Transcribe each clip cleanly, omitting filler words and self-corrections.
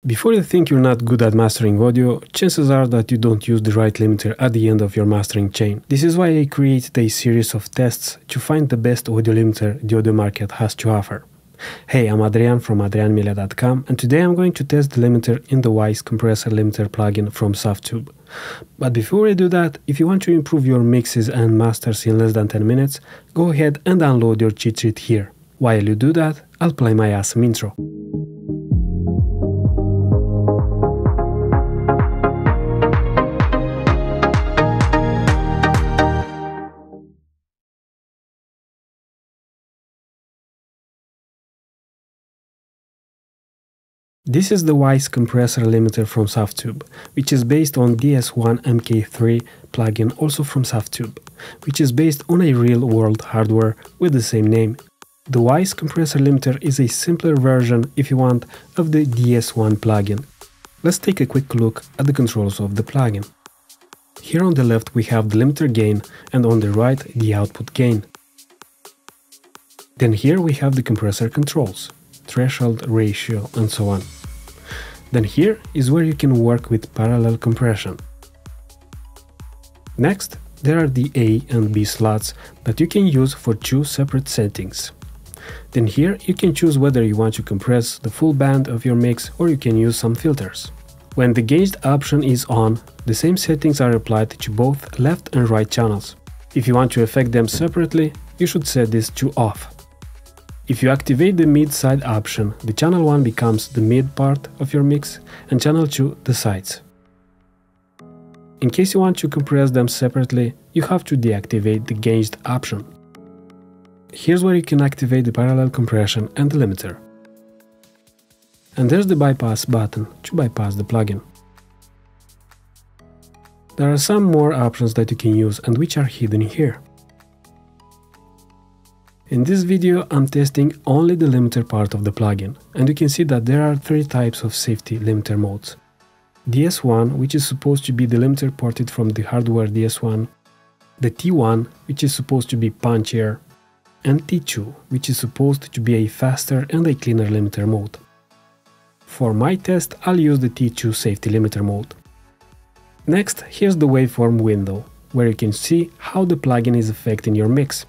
Before you think you're not good at mastering audio, chances are that you don't use the right limiter at the end of your mastering chain. This is why I created a series of tests to find the best audio limiter the audio market has to offer. Hey, I'm Adrian from adrianmilea.com, and today I'm going to test the limiter in the Weiss Compressor limiter plugin from Softube. But before I do that, if you want to improve your mixes and masters in less than 10 minutes, go ahead and download your cheat sheet here. While you do that, I'll play my awesome intro. This is the Weiss Compressor limiter from Softube, which is based on DS1 MK3 plugin, also from Softube, which is based on a real-world hardware with the same name. The Weiss Compressor limiter is a simpler version, if you want, of the DS1 plugin. Let's take a quick look at the controls of the plugin. Here on the left we have the limiter gain, and on the right the output gain. Then here we have the compressor controls, threshold, ratio, and so on. Then here is where you can work with parallel compression. Next, there are the A and B slots that you can use for two separate settings. Then here you can choose whether you want to compress the full band of your mix or you can use some filters. When the gauged option is on, the same settings are applied to both left and right channels. If you want to affect them separately, you should set this to off. If you activate the mid side option, the channel 1 becomes the mid part of your mix and channel 2 the sides. In case you want to compress them separately, you have to deactivate the gauged option. Here's where you can activate the parallel compression and the limiter. And there's the bypass button to bypass the plugin. There are some more options that you can use and which are hidden here. In this video I'm testing only the limiter part of the plugin, and you can see that there are three types of safety limiter modes. DS1, which is supposed to be the limiter ported from the hardware DS1, the T1, which is supposed to be punchier, and T2, which is supposed to be a faster and a cleaner limiter mode. For my test, I'll use the T2 safety limiter mode. Next, here's the waveform window, where you can see how the plugin is affecting your mix.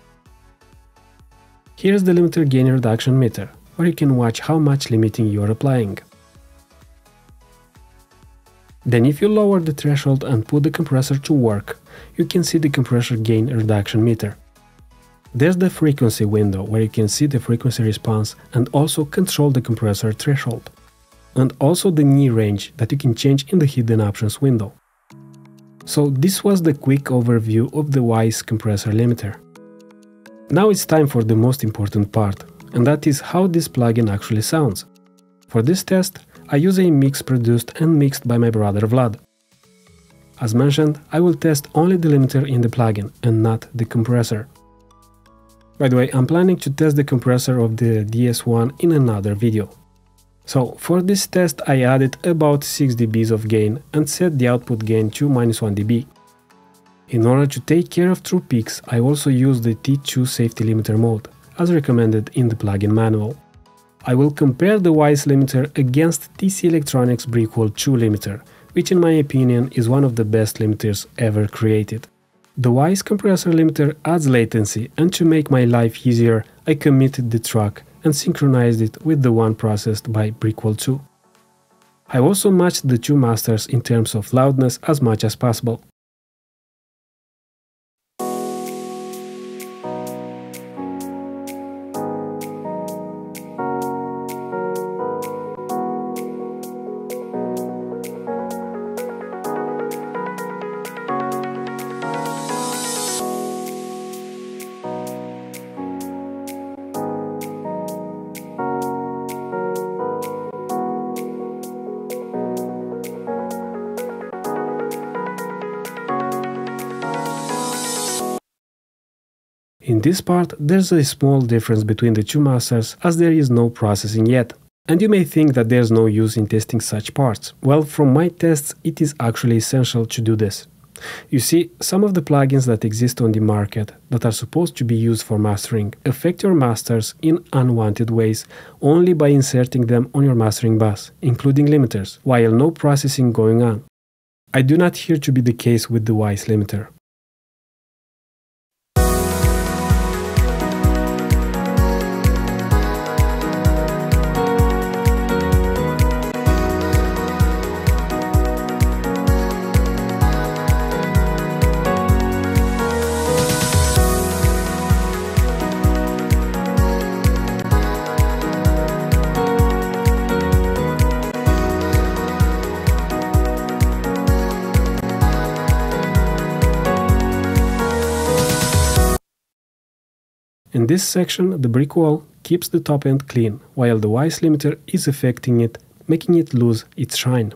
Here's the limiter gain reduction meter, where you can watch how much limiting you are applying. Then if you lower the threshold and put the compressor to work, you can see the compressor gain reduction meter. There's the frequency window, where you can see the frequency response and also control the compressor threshold. And also the knee range that you can change in the hidden options window. So this was the quick overview of the Weiss Compressor limiter. Now it's time for the most important part, and that is how this plugin actually sounds. For this test, I use a mix produced and mixed by my brother Vlad. As mentioned, I will test only the limiter in the plugin and not the compressor. By the way, I'm planning to test the compressor of the DS1 in another video. So for this test I added about 6 dB of gain and set the output gain to -1 dB. In order to take care of true peaks, I also use the T2 safety limiter mode, as recommended in the plugin manual. I will compare the Weiss limiter against TC Electronic BrickWall 2 limiter, which in my opinion is one of the best limiters ever created. The Weiss Compressor limiter adds latency, and to make my life easier, I committed the track and synchronized it with the one processed by BrickWall 2. I also matched the two masters in terms of loudness as much as possible. In this part, there's a small difference between the two masters as there is no processing yet. And you may think that there's no use in testing such parts. Well, from my tests, it is actually essential to do this. You see, some of the plugins that exist on the market that are supposed to be used for mastering affect your masters in unwanted ways only by inserting them on your mastering bus, including limiters, while no processing going on. I do not hear to be the case with the Weiss limiter. In this section, the BrickWall keeps the top end clean, while the Weiss limiter is affecting it, making it lose its shine.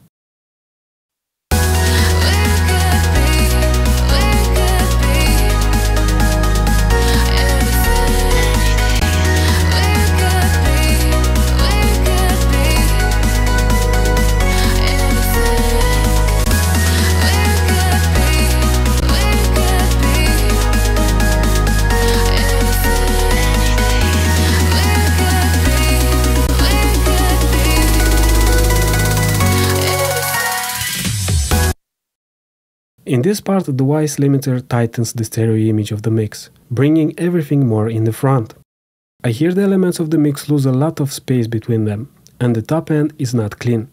In this part, the Weiss limiter tightens the stereo image of the mix, bringing everything more in the front. I hear the elements of the mix lose a lot of space between them, and the top end is not clean.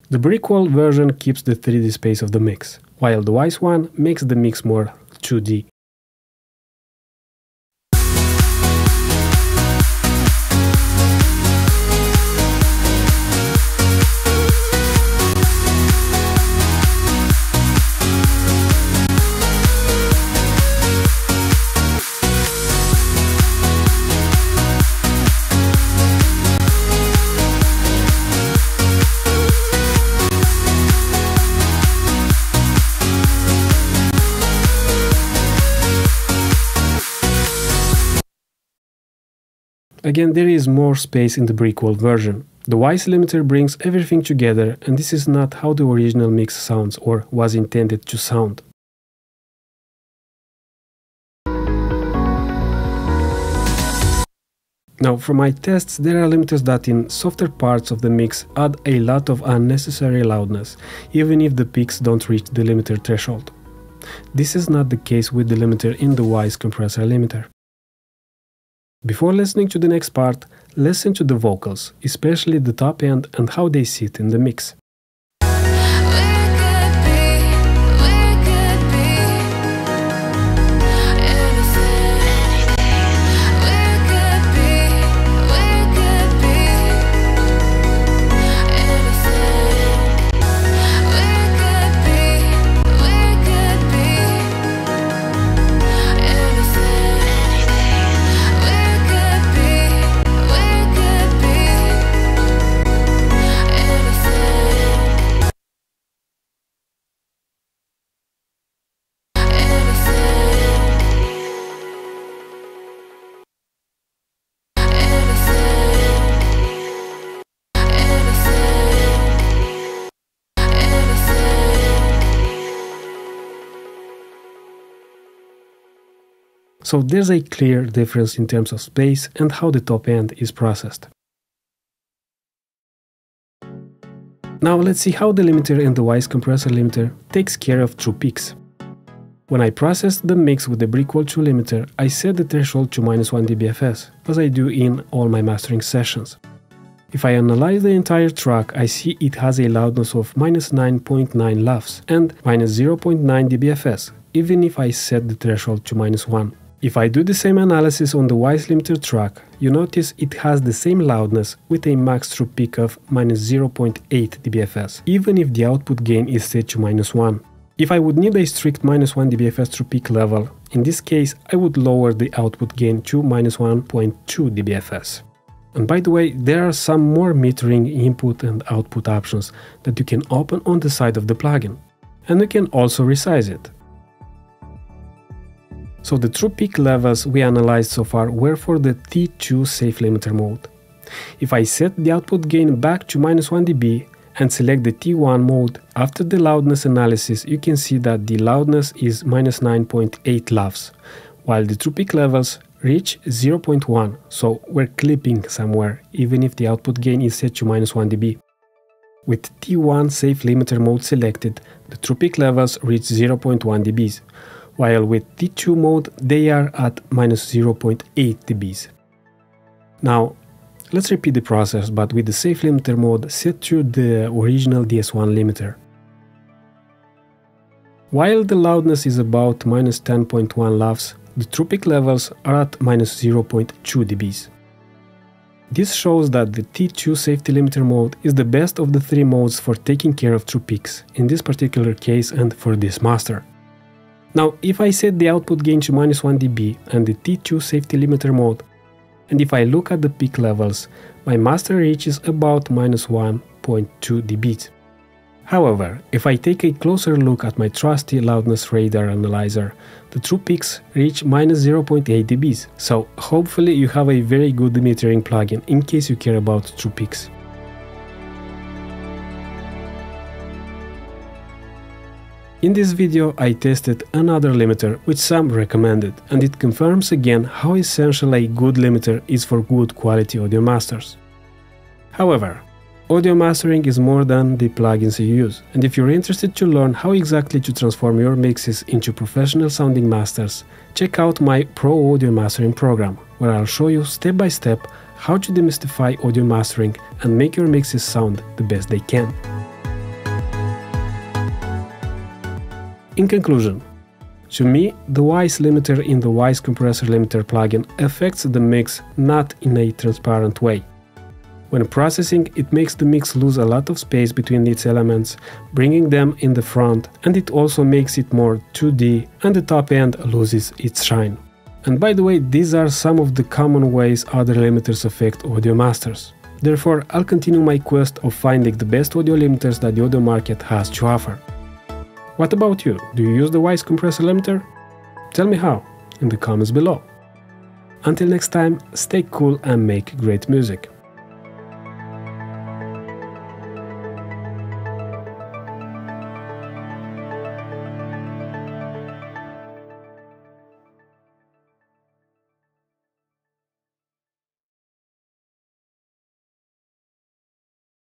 The BrickWall version keeps the 3D space of the mix, while the Weiss one makes the mix more 2D. Again, there is more space in the BrickWall version. The Weiss limiter brings everything together, and this is not how the original mix sounds or was intended to sound. Now, from my tests, there are limiters that in softer parts of the mix add a lot of unnecessary loudness, even if the peaks don't reach the limiter threshold. This is not the case with the limiter in the Weiss compressor limiter. Before listening to the next part, listen to the vocals, especially the top end and how they sit in the mix. So there's a clear difference in terms of space and how the top end is processed. Now let's see how the limiter in the Weiss compressor limiter takes care of true peaks. When I processed the mix with the BrickWall 2 limiter, I set the threshold to -1 dBFS, as I do in all my mastering sessions. If I analyze the entire track, I see it has a loudness of -9.9 LUFS and -0.9 dBFS, even if I set the threshold to -1. If I do the same analysis on the Weiss limiter track, you notice it has the same loudness with a max true peak of -0.8 dBFS, even if the output gain is set to -1. If I would need a strict -1 dBFS true peak level, in this case I would lower the output gain to -1.2 dBFS. And by the way, there are some more metering input and output options that you can open on the side of the plugin, and you can also resize it. So the true peak levels we analyzed so far were for the T2 safe limiter mode. If I set the output gain back to -1 dB and select the T1 mode, after the loudness analysis you can see that the loudness is -9.8 LUFS, while the true peak levels reach 0.1, so we're clipping somewhere, even if the output gain is set to -1 dB. With T1 safe limiter mode selected, the true peak levels reach 0.1 dBs, while with T2 mode they are at -0.8 dBs. Now, let's repeat the process, but with the safe limiter mode set to the original DS1 limiter. While the loudness is about -10.1 LUFS, the true peak levels are at -0.2 dBs. This shows that the T2 safety limiter mode is the best of the three modes for taking care of true peaks, in this particular case and for this master. Now, if I set the output gain to -1 dB and the T2 safety limiter mode, and if I look at the peak levels, my master reaches about -1.2 dBs. However, if I take a closer look at my trusty loudness radar analyzer, the true peaks reach -0.8 dBs, so hopefully you have a very good metering plugin in case you care about true peaks. In this video I tested another limiter which some recommended, and it confirms again how essential a good limiter is for good quality audio masters. However, audio mastering is more than the plugins you use, and if you're interested to learn how exactly to transform your mixes into professional sounding masters, check out my Pro Audio Mastering program, where I'll show you step by step how to demystify audio mastering and make your mixes sound the best they can. In conclusion, to me, the Weiss limiter in the Weiss Compressor limiter plugin affects the mix not in a transparent way. When processing, it makes the mix lose a lot of space between its elements, bringing them in the front, and it also makes it more 2D, and the top end loses its shine. And by the way, these are some of the common ways other limiters affect audio masters. Therefore, I'll continue my quest of finding the best audio limiters that the audio market has to offer. What about you? Do you use the Weiss Compressor limiter? Tell me how in the comments below. Until next time, stay cool and make great music.